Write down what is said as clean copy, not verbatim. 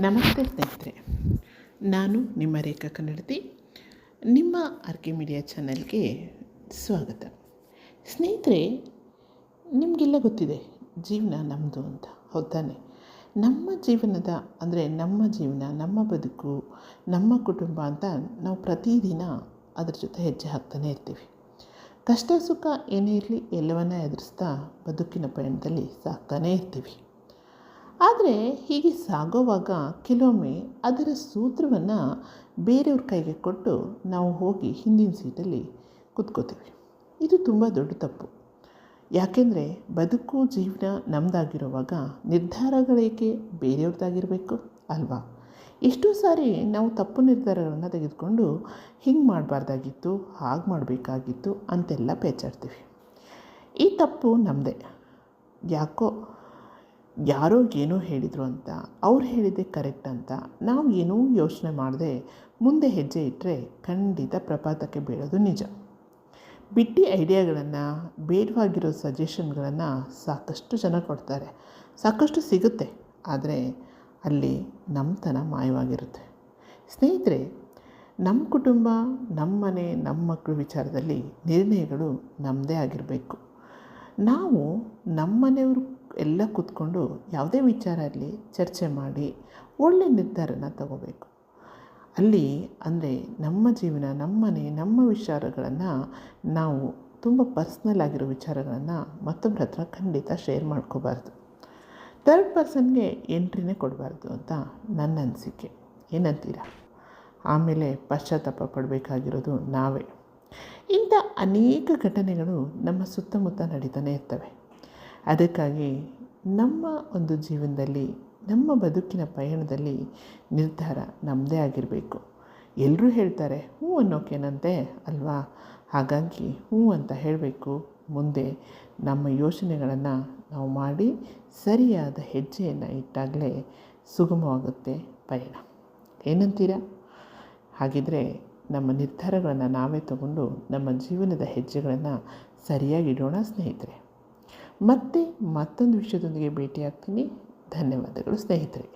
ನಮಸ್ತೆ ಸ್ನೇಹಿತರೆ, ನಾನು ನಿಮ್ಮ ರೇಖಾ ಕನ್ನಡತಿ. ನಿಮ್ಮ ಆರ್ಕೆ ಮೀಡಿಯಾ ಚಾನಲ್ಗೆ ಸ್ವಾಗತ. ಸ್ನೇಹಿತರೆ, ನಿಮಗೆಲ್ಲ ಗೊತ್ತಿದೆ ಜೀವನ ನಮ್ಮದು ಅಂತ, ಹೌದಾನೆ? ನಮ್ಮ ಜೀವನದ ನಮ್ಮ ಜೀವನ, ನಮ್ಮ ಬದುಕು, ನಮ್ಮ ಕುಟುಂಬ ಅಂತ ನಾವು ಪ್ರತಿದಿನ ಅದ್ರ ಜೊತೆ ಹೆಜ್ಜೆ ಹಾಕ್ತಾನೆ ಇರ್ತೀವಿ. ಕಷ್ಟ ಸುಖ ಏನೇ ಇರಲಿ ಎಲ್ಲವನ್ನ ಎದುರಿಸ್ತಾ ಬದುಕಿನ ಪಯಣದಲ್ಲಿ ಸಾಕ್ತಾನೇ ಇರ್ತೀವಿ. ಆದರೆ ಹೀಗೆ ಸಾಗೋವಾಗ ಕೆಲವೊಮ್ಮೆ ಅದರ ಸೂತ್ರವನ್ನು ಬೇರೆಯವ್ರ ಕೈಗೆ ಕೊಟ್ಟು ನಾವು ಹೋಗಿ ಹಿಂದಿನ ಸೀಟಲ್ಲಿ ಕೂತ್ಕೋತೀವಿ. ಇದು ತುಂಬ ದೊಡ್ಡ ತಪ್ಪು. ಯಾಕೆಂದರೆ ಬದುಕು ಜೀವನ ನಮ್ಮದಾಗಿರುವಾಗ ನಿರ್ಧಾರಗಳೇಕೆ ಬೇರೆಯವ್ರದ್ದಾಗಿರಬೇಕು ಅಲ್ವಾ? ಎಷ್ಟೋ ಸಾರಿ ನಾವು ತಪ್ಪು ನಿರ್ಧಾರಗಳನ್ನು ತೆಗೆದುಕೊಂಡು ಹಿಂಗೆ ಮಾಡಬಾರ್ದಾಗಿತ್ತು, ಹಾಗೆ ಮಾಡಬೇಕಾಗಿತ್ತು ಅಂತೆಲ್ಲ ಪೇಚಾಡ್ತೀವಿ. ಈ ತಪ್ಪು ನಮ್ಮದೇ. ಯಾರೋ ಏನೋ ಹೇಳಿದರು ಅಂತ, ಅವ್ರು ಹೇಳಿದ್ದೆ ಕರೆಕ್ಟ್ ಅಂತ ನಾವು ಏನೂ ಯೋಚನೆ ಮಾಡದೆ ಮುಂದೆ ಹೆಜ್ಜೆ ಇಟ್ಟರೆ ಖಂಡಿತ ಪ್ರಪಾತಕ್ಕೆ ಬೀಳೋದು ನಿಜ. ಬಿಟ್ಟಿ ಐಡಿಯಾಗಳನ್ನು, ಬೇಡವಾಗಿರೋ ಸಜೆಷನ್ಗಳನ್ನು ಸಾಕಷ್ಟು ಜನ ಕೊಡ್ತಾರೆ, ಸಾಕಷ್ಟು ಸಿಗುತ್ತೆ. ಆದರೆ ಅಲ್ಲಿ ನಮ್ಮತನ ಮಾಯವಾಗಿರುತ್ತೆ. ಸ್ನೇಹಿತರೆ, ನಮ್ಮ ಕುಟುಂಬ, ನಮ್ಮ ಮನೆ, ನಮ್ಮ ಮಕ್ಕಳ ವಿಚಾರದಲ್ಲಿ ನಿರ್ಣಯಗಳು ನಮ್ಮದೇ ಆಗಿರಬೇಕು. ನಾವು ನಮ್ಮ ಮನೆಯವರು ಎಲ್ಲ ಕೂತ್ಕೊಂಡು ಯಾವುದೇ ವಿಚಾರ ಇರಲಿ ಚರ್ಚೆ ಮಾಡಿ ಒಳ್ಳೆಯ ನಿರ್ಧಾರನ ತಗೋಬೇಕು. ಅಲ್ಲಿ ನಮ್ಮ ಜೀವನ, ನಮ್ಮ ಮನೆ, ನಮ್ಮ ವಿಚಾರಗಳನ್ನು ನಾವು ತುಂಬ ಪರ್ಸ್ನಲ್ ಆಗಿರೋ ವಿಚಾರಗಳನ್ನು ಮತ್ತೊಬ್ಬರ ಹತ್ರ ಖಂಡಿತ ಶೇರ್ ಮಾಡ್ಕೋಬಾರ್ದು. ಥರ್ಡ್ ಪರ್ಸನ್ಗೆ ಎಂಟ್ರಿನೇ ಕೊಡಬಾರ್ದು ಅಂತ ನನ್ನ ಅನಿಸಿಕೆ. ಏನಂತೀರಾ? ಆಮೇಲೆ ಪಶ್ಚಾತ್ತಾಪ ಪಡಬೇಕಾಗಿರೋದು ನಾವೇ. ಇಂಥ ಅನೇಕ ಘಟನೆಗಳು ನಮ್ಮ ಸುತ್ತಮುತ್ತ ನಡೀತಾನೆ ಇರ್ತವೆ. ಅದಕ್ಕಾಗಿ ನಮ್ಮ ಒಂದು ಜೀವನದಲ್ಲಿ, ನಮ್ಮ ಬದುಕಿನ ಪಯಣದಲ್ಲಿ ನಿರ್ಧಾರ ನಮ್ಮದೇ ಆಗಿರಬೇಕು. ಎಲ್ಲರೂ ಹೇಳ್ತಾರೆ ಹ್ಞೂ ಅನ್ನೋಕೇನಂತೆ ಅಲ್ವಾ? ಹಾಗಾಗಿ ಹ್ಞೂ ಅಂತ ಹೇಳಬೇಕು. ಮುಂದೆ ನಮ್ಮ ಯೋಚನೆಗಳನ್ನು ನಾವು ಮಾಡಿ ಸರಿಯಾದ ಹೆಜ್ಜೆಯನ್ನು ಇಟ್ಟಾಗಲೇ ಸುಗಮವಾಗುತ್ತೆ ಪಯಣ. ಏನಂತೀರಾ? ಹಾಗಿದ್ರೆ ನಮ್ಮ ನಿರ್ಧಾರಗಳನ್ನು ನಾವೇ ತಗೊಂಡು ನಮ್ಮ ಜೀವನದ ಹೆಜ್ಜೆಗಳನ್ನು ಸರಿಯಾಗಿ ಇಡೋಣ ಸ್ನೇಹಿತರೆ. ಮತ್ತೆ ಮತ್ತೊಂದು ವಿಷಯದೊಂದಿಗೆ ಭೇಟಿಯಾಗ್ತೀನಿ. ಧನ್ಯವಾದಗಳು ಸ್ನೇಹಿತರೆ.